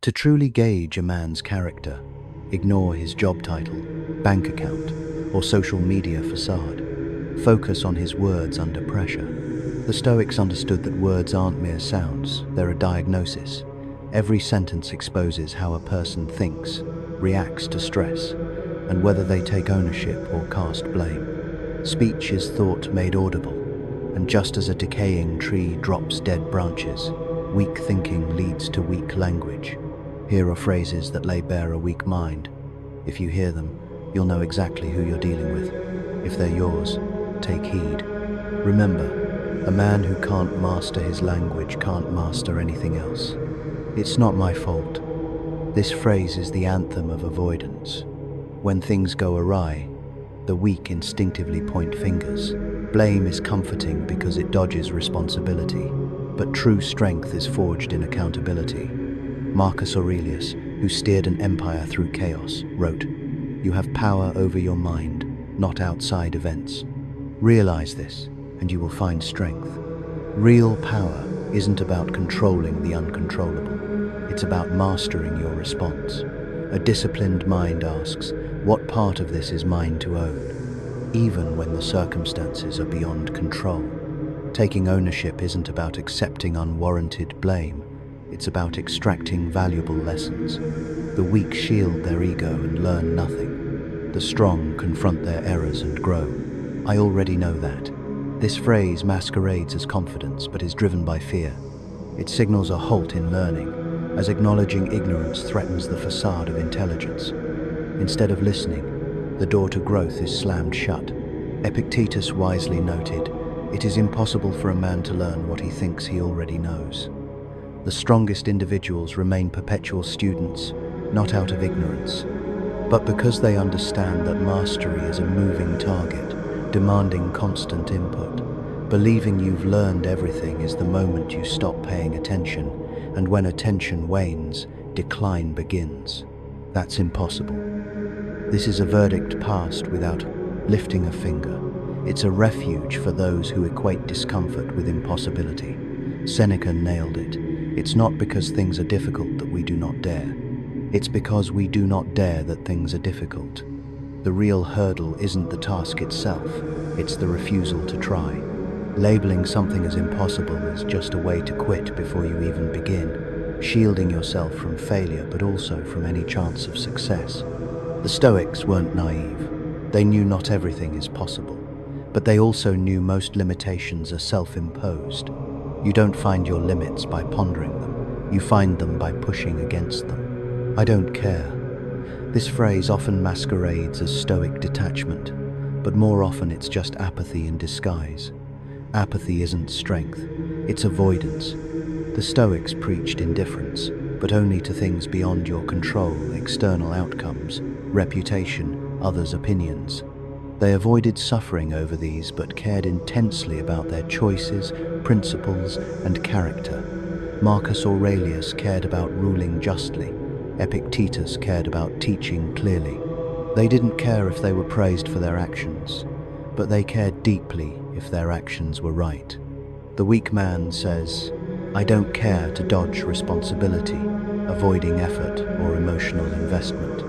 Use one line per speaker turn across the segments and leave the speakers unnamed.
To truly gauge a man's character, ignore his job title, bank account, or social media facade. Focus on his words under pressure. The Stoics understood that words aren't mere sounds, they're a diagnosis. Every sentence exposes how a person thinks, reacts to stress, and whether they take ownership or cast blame. Speech is thought made audible, and just as a decaying tree drops dead branches, weak thinking leads to weak language. Here are phrases that lay bare a weak mind. If you hear them, you'll know exactly who you're dealing with. If they're yours, take heed. Remember, a man who can't master his language can't master anything else. It's not my fault. This phrase is the anthem of avoidance. When things go awry, the weak instinctively point fingers. Blame is comforting because it dodges responsibility, but true strength is forged in accountability. Marcus Aurelius, who steered an empire through chaos, wrote, "You have power over your mind, not outside events. Realize this, and you will find strength." Real power isn't about controlling the uncontrollable. It's about mastering your response. A disciplined mind asks, what part of this is mine to own, even when the circumstances are beyond control. Taking ownership isn't about accepting unwarranted blame. It's about extracting valuable lessons. The weak shield their ego and learn nothing. The strong confront their errors and grow. I already know that. This phrase masquerades as confidence but is driven by fear. It signals a halt in learning, as acknowledging ignorance threatens the facade of intelligence. Instead of listening, the door to growth is slammed shut. Epictetus wisely noted, "It is impossible for a man to learn what he thinks he already knows." The strongest individuals remain perpetual students, not out of ignorance, but because they understand that mastery is a moving target, demanding constant input. Believing you've learned everything is the moment you stop paying attention, and when attention wanes, decline begins. That's impossible. This is a verdict passed without lifting a finger. It's a refuge for those who equate discomfort with impossibility. Seneca nailed it. It's not because things are difficult that we do not dare. It's because we do not dare that things are difficult. The real hurdle isn't the task itself, it's the refusal to try. Labeling something as impossible is just a way to quit before you even begin, shielding yourself from failure but also from any chance of success. The Stoics weren't naive. They knew not everything is possible, but they also knew most limitations are self-imposed. You don't find your limits by pondering them, you find them by pushing against them. I don't care. This phrase often masquerades as stoic detachment, but more often it's just apathy in disguise. Apathy isn't strength, it's avoidance. The Stoics preached indifference, but only to things beyond your control, external outcomes, reputation, others' opinions. They avoided suffering over these, but cared intensely about their choices, principles, and character. Marcus Aurelius cared about ruling justly. Epictetus cared about teaching clearly. They didn't care if they were praised for their actions, but they cared deeply if their actions were right. The weak man says, "I don't care to dodge responsibility, avoiding effort or emotional investment."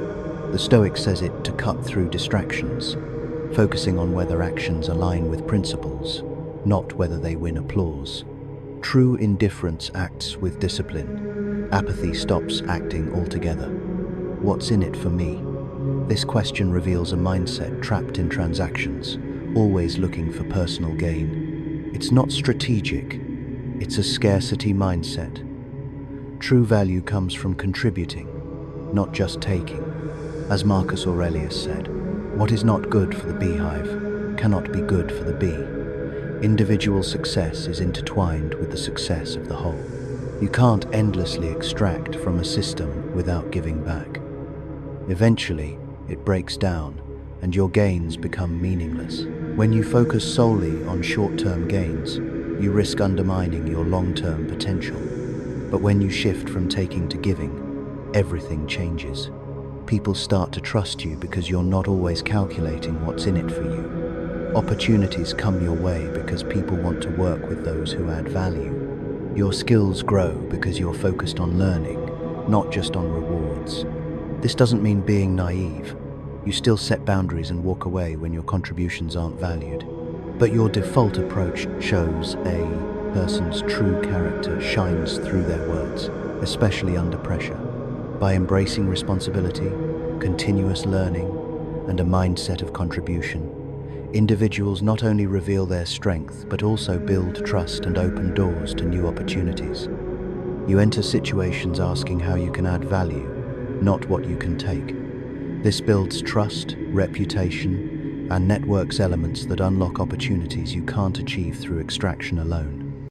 The Stoic says it to cut through distractions, focusing on whether actions align with principles, not whether they win applause. True indifference acts with discipline. Apathy stops acting altogether. What's in it for me? This question reveals a mindset trapped in transactions, always looking for personal gain. It's not strategic, it's a scarcity mindset. True value comes from contributing, not just taking. As Marcus Aurelius said, "What is not good for the beehive cannot be good for the bee." Individual success is intertwined with the success of the whole. You can't endlessly extract from a system without giving back. Eventually, it breaks down, and your gains become meaningless. When you focus solely on short-term gains, you risk undermining your long-term potential. But when you shift from taking to giving, everything changes. People start to trust you because you're not always calculating what's in it for you. Opportunities come your way because people want to work with those who add value. Your skills grow because you're focused on learning, not just on rewards. This doesn't mean being naive. You still set boundaries and walk away when your contributions aren't valued. But your default approach shows a person's true character shines through their words, especially under pressure. By embracing responsibility, continuous learning, and a mindset of contribution, individuals not only reveal their strength but also build trust and open doors to new opportunities. You enter situations asking how you can add value, not what you can take. This builds trust, reputation, and networks elements that unlock opportunities you can't achieve through extraction alone.